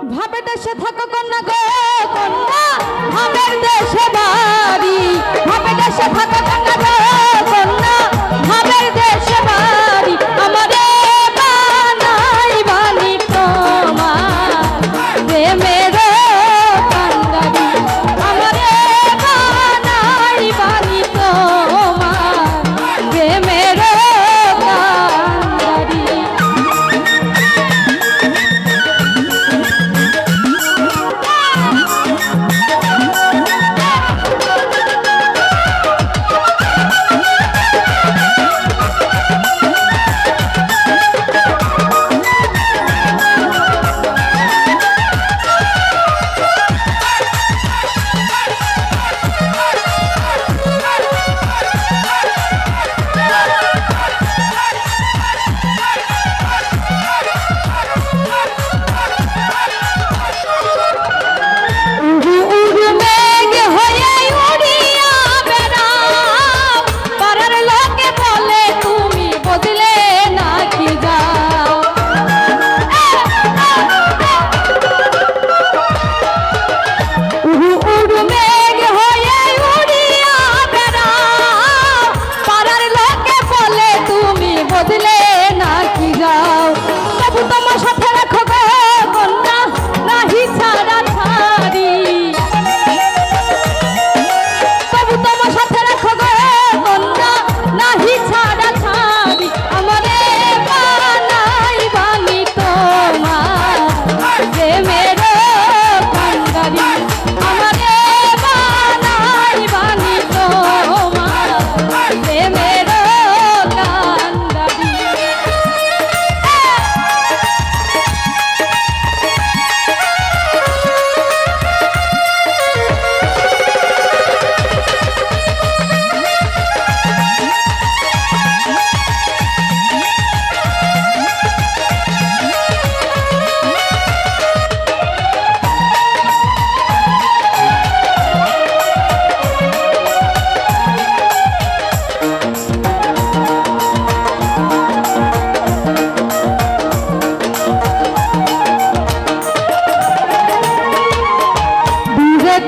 ভাবে দেশে থাকো কন্যা গো কন্যা ভাবের দেশে বাড়ি ভাবে দেশে থাকো কন্যা গো কন্যা ভাবের দেশে বাড়ি আমারে বানাই বানি তোমার প্রেমের কান্ডারি আমারে বানাই বানি তোমার প্রেমের কান্ডারি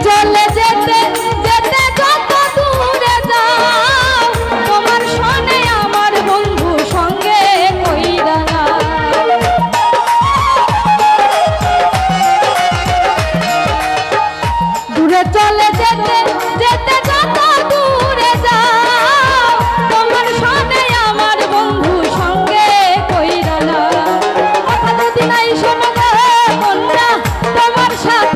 চলে যেতে যেতে যত দূরে যাও তোমার সনে আমার বন্ধু সঙ্গে কইরা না দূরে চলে যেতে যেতে যত দূরে যাও তোমার সনে আমার বন্ধু সঙ্গে কইরা না কথা যদি নাই শোনো কন্যা তোমার সাথে